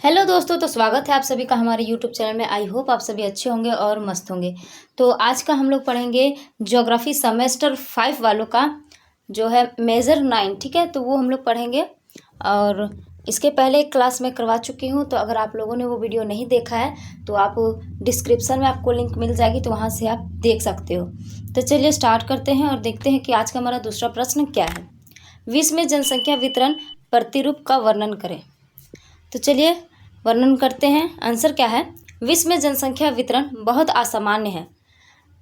Hello दोस्तों, तो स्वागत है आप सभी का हमारे यूट्यूब चैनल में। आई होप आप सभी अच्छे होंगे और मस्त होंगे। तो आज का हम लोग पढ़ेंगे ज्योग्राफी सेमेस्टर 5 वालों का जो है मेजर 9। ठीक है, तो वो हम लोग पढ़ेंगे। और इसके पहले एक क्लास में करवा चुकी हूँ, तो अगर आप लोगों ने वो वीडियो नहीं देखा है तो आप डिस्क्रिप्शन में आपको लिंक मिल जाएगी, तो वहाँ से आप देख सकते हो। तो चलिए स्टार्ट करते हैं और देखते हैं कि आज का हमारा दूसरा प्रश्न क्या है। विश्व में जनसंख्या वितरण प्रतिरूप का वर्णन करें। तो चलिए वर्णन करते हैं। आंसर क्या है? विश्व में जनसंख्या वितरण बहुत असामान्य है।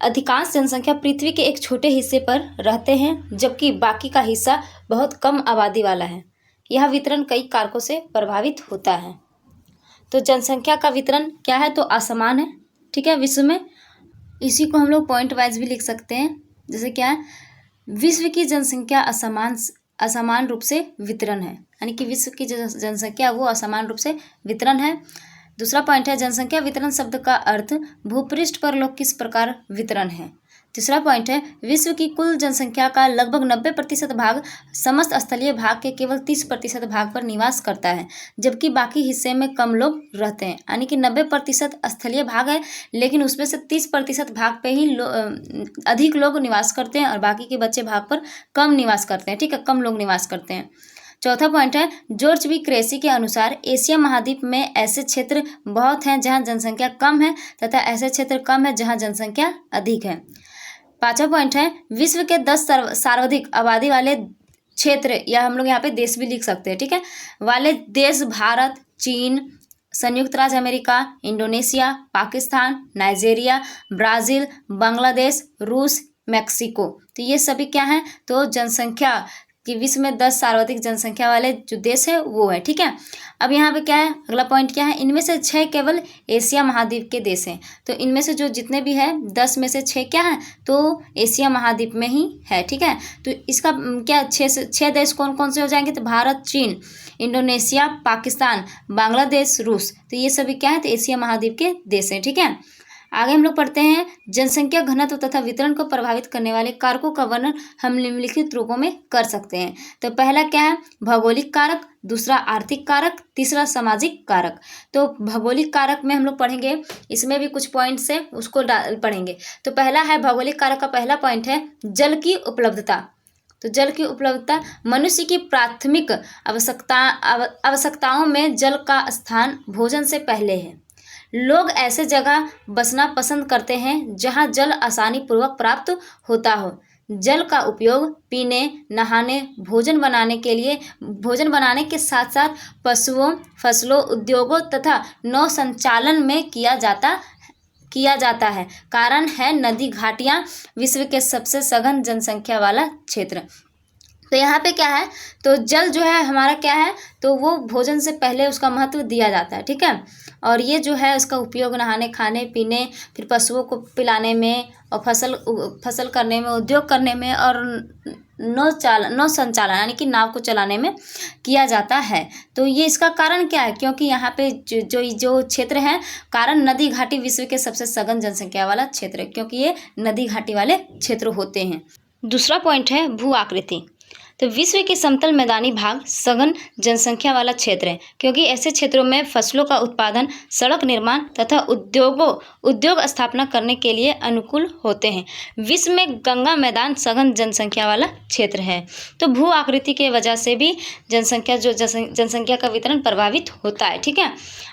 अधिकांश जनसंख्या पृथ्वी के एक छोटे हिस्से पर रहते हैं, जबकि बाकी का हिस्सा बहुत कम आबादी वाला है। यह वितरण कई कारकों से प्रभावित होता है। तो जनसंख्या का वितरण क्या है? तो असमान है। ठीक है, विश्व में। इसी को हम लोग पॉइंट वाइज भी लिख सकते हैं। जैसे क्या है, विश्व की जनसंख्या असमान रूप से वितरण है, यानी कि विश्व की जनसंख्या वो असमान रूप से वितरण है। दूसरा पॉइंट है, जनसंख्या वितरण शब्द का अर्थ भूपृष्ठ पर लोग किस प्रकार वितरण है। तीसरा पॉइंट है, विश्व की कुल जनसंख्या का लगभग 90% भाग समस्त स्थलीय भाग के केवल 30% भाग पर निवास करता है, जबकि बाकी हिस्से में कम लोग रहते हैं। यानी कि 90% स्थलीय भाग है, लेकिन उसमें से 30% भाग पे ही अधिक लोग निवास करते हैं और बाकी के बचे भाग पर कम निवास करते हैं। ठीक है, कम लोग निवास करते हैं। चौथा पॉइंट है, जॉर्ज बी क्रेसी के अनुसार एशिया महाद्वीप में ऐसे क्षेत्र बहुत हैं जहां जनसंख्या कम है तथा ऐसे क्षेत्र कम है जहां जनसंख्या अधिक है। पांचवा पॉइंट है, विश्व के 10 सर्वाधिक आबादी वाले क्षेत्र, या हम लोग यहाँ पे देश भी लिख सकते हैं, ठीक है, वाले देश भारत, चीन, संयुक्त राज्य America, Indonesia, Pakistan, Nigeria, Brazil, Bangladesh, रूस, मैक्सिको। तो ये सभी क्या हैं? तो जनसंख्या कि विश्व में 10 सर्वाधिक जनसंख्या वाले जो देश है वो है। ठीक है, अब यहाँ पे क्या है, अगला पॉइंट क्या है, इनमें से 6 केवल एशिया महाद्वीप के देश हैं। तो इनमें से जो जितने भी है 10 में से 6 क्या है? तो एशिया महाद्वीप में ही है। ठीक है, तो इसका क्या 6 देश कौन कौन से हो जाएंगे? तो भारत, चीन, इंडोनेशिया, पाकिस्तान, बांग्लादेश, रूस। तो ये सभी क्या है? तो एशिया महाद्वीप के देश हैं। ठीक है, आगे हम लोग पढ़ते हैं, जनसंख्या घनत्व तथा वितरण को प्रभावित करने वाले कारकों का वर्णन हम निम्नलिखित रूपों में कर सकते हैं। तो पहला क्या है? भौगोलिक कारक, दूसरा आर्थिक कारक, तीसरा सामाजिक कारक। तो भौगोलिक कारक में हम लोग पढ़ेंगे, इसमें भी कुछ पॉइंट्स है उसको पढ़ेंगे। तो पहला है भौगोलिक कारक का पहला पॉइंट है जल की उपलब्धता। तो जल की उपलब्धता, मनुष्य की प्राथमिक आवश्यकताओं में जल का स्थान भोजन से पहले है। लोग ऐसे जगह बसना पसंद करते हैं जहां जल आसानी पूर्वक प्राप्त होता हो। जल का उपयोग पीने, नहाने, भोजन बनाने के साथ साथ पशुओं, फसलों, उद्योगों तथा नौ संचालन में किया जाता है। कारण है नदी घाटियां विश्व के सबसे सघन जनसंख्या वाला क्षेत्र। तो यहाँ पे क्या है, तो जल जो है हमारा क्या है, तो वो भोजन से पहले उसका महत्व दिया जाता है। ठीक है, और ये जो है उसका उपयोग नहाने, खाने पीने, फिर पशुओं को पिलाने में और फसल करने में, उद्योग करने में और नौ संचालन यानी कि नाव को चलाने में किया जाता है। तो ये इसका कारण क्या है? क्योंकि यहाँ पे जो क्षेत्र है, कारण नदी घाटी विश्व के सबसे सघन जनसंख्या वाला क्षेत्र है, क्योंकि ये नदी घाटी वाले क्षेत्र होते हैं। दूसरा पॉइंट है भू आकृति। तो विश्व के समतल मैदानी भाग सघन जनसंख्या वाला क्षेत्र है, क्योंकि ऐसे क्षेत्रों में फसलों का उत्पादन, सड़क निर्माण तथा उद्योग स्थापना करने के लिए अनुकूल होते हैं। विश्व में गंगा मैदान सघन जनसंख्या वाला क्षेत्र है। तो भू आकृति के वजह से भी जनसंख्या का वितरण प्रभावित होता है। ठीक है,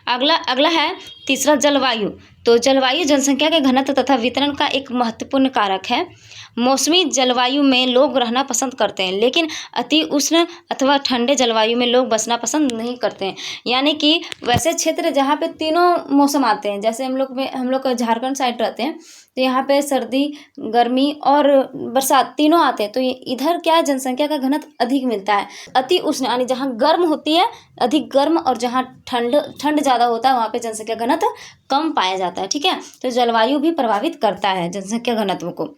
अगला है तीसरा जलवायु। तो जलवायु जनसंख्या के घनत्व तथा वितरण का एक महत्वपूर्ण कारक है। मौसमी जलवायु में लोग रहना पसंद करते हैं, लेकिन अति उष्ण अथवा ठंडे जलवायु में लोग बसना पसंद नहीं करते हैं। यानी कि वैसे क्षेत्र जहाँ पे तीनों मौसम आते हैं, जैसे हम लोग झारखंड साइड रहते हैं, तो यहाँ पे सर्दी, गर्मी और बरसात तीनों आते हैं। तो इधर क्या है, जनसंख्या का घनत्व अधिक मिलता है। अति उष्ण यानी जहाँ गर्म होती है अधिक गर्म, और जहाँ ठंड ज़्यादा होता है वहाँ पे जनसंख्या घनत्व कम पाया जाता है। ठीक है, तो जलवायु भी प्रभावित करता है जनसंख्या घनत्व को।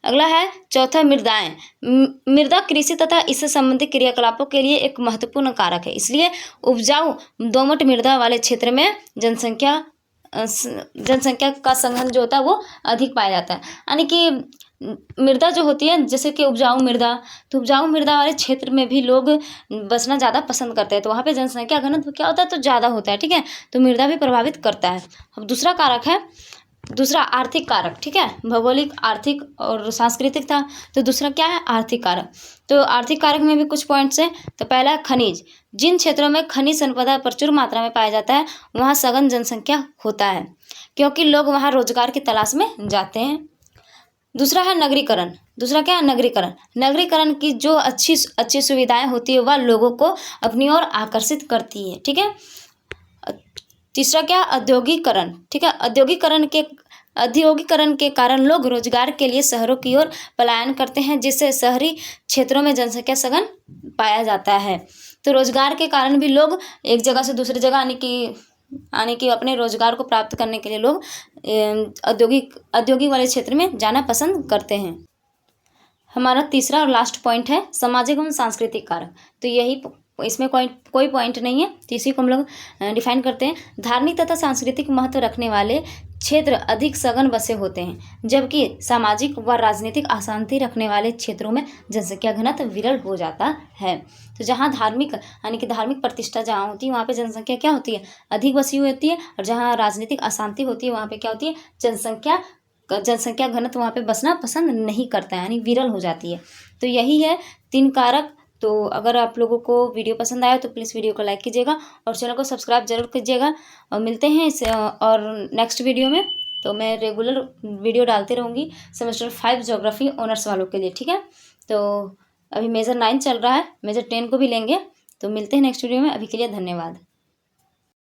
अगला है चौथा मृदाएं। मृदा कृषि तथा इससे संबंधित क्रियाकलापों के लिए एक महत्वपूर्ण कारक है। इसलिए उपजाऊ दोमट मृदा वाले क्षेत्र में जनसंख्या का संघनन जो होता है वो अधिक पाया जाता है। यानी कि मृदा जो होती है, जैसे कि उपजाऊ मृदा, तो उपजाऊ मृदा वाले क्षेत्र में भी लोग बसना ज़्यादा पसंद करते हैं, तो वहाँ पे जनसंख्या घनत्व क्या होता है, तो ज़्यादा होता है, ठीक है। तो मृदा भी प्रभावित करता है। अब दूसरा कारक है, दूसरा आर्थिक कारक, ठीक है। भौगोलिक, आर्थिक और सांस्कृतिक था, तो दूसरा क्या है, आर्थिक कारक। तो आर्थिक कारक में भी कुछ पॉइंट्स हैं। तो पहला है खनिज। जिन क्षेत्रों में खनिज संपदा प्रचुर मात्रा में पाया जाता है वहाँ सघन जनसंख्या होता है, क्योंकि लोग वहाँ रोजगार की तलाश में जाते हैं। दूसरा है नगरीकरण। दूसरा क्या है, नगरीकरण। नगरीकरण की जो अच्छी अच्छी सुविधाएं होती है वह लोगों को अपनी ओर आकर्षित करती है, ठीक है। तीसरा क्या, औद्योगिकरण, ठीक है। औद्योगिकरण के कारण लोग रोजगार के लिए शहरों की ओर पलायन करते हैं, जिससे शहरी क्षेत्रों में जनसंख्या सघन पाया जाता है। तो रोजगार के कारण भी लोग एक जगह से दूसरी जगह आने की अपने रोजगार को प्राप्त करने के लिए लोग औद्योगिक वाले क्षेत्र में जाना पसंद करते हैं। हमारा तीसरा और लास्ट पॉइंट है सामाजिक एवं सांस्कृतिक कारक। तो यही, इसमें कोई पॉइंट नहीं है, तो इसी को हम लोग डिफाइन करते हैं। धार्मिक तथा सांस्कृतिक महत्व रखने वाले क्षेत्र अधिक सघन बसे होते हैं, जबकि सामाजिक व राजनीतिक अशांति रखने वाले क्षेत्रों में जनसंख्या घनत्व विरल हो जाता है। तो जहाँ धार्मिक यानी कि धार्मिक प्रतिष्ठा जहाँ होती है वहाँ पे जनसंख्या क्या होती है, अधिक बसी हुई होती है, और जहाँ राजनीतिक अशांति होती है वहाँ पे क्या होती है, जनसंख्या घनत्व वहाँ पे बसना पसंद नहीं करता है, यानी विरल हो जाती है। तो यही है 3 कारक। तो अगर आप लोगों को वीडियो पसंद आया तो प्लीज़ वीडियो को लाइक कीजिएगा और चैनल को सब्सक्राइब जरूर कीजिएगा। और मिलते हैं इस और नेक्स्ट वीडियो में। तो मैं रेगुलर वीडियो डालती रहूँगी सेमेस्टर 5 ज्योग्राफी ऑनर्स वालों के लिए, ठीक है। तो अभी मेजर 9 चल रहा है, मेजर 10 को भी लेंगे। तो मिलते हैं नेक्स्ट वीडियो में, अभी के लिए धन्यवाद।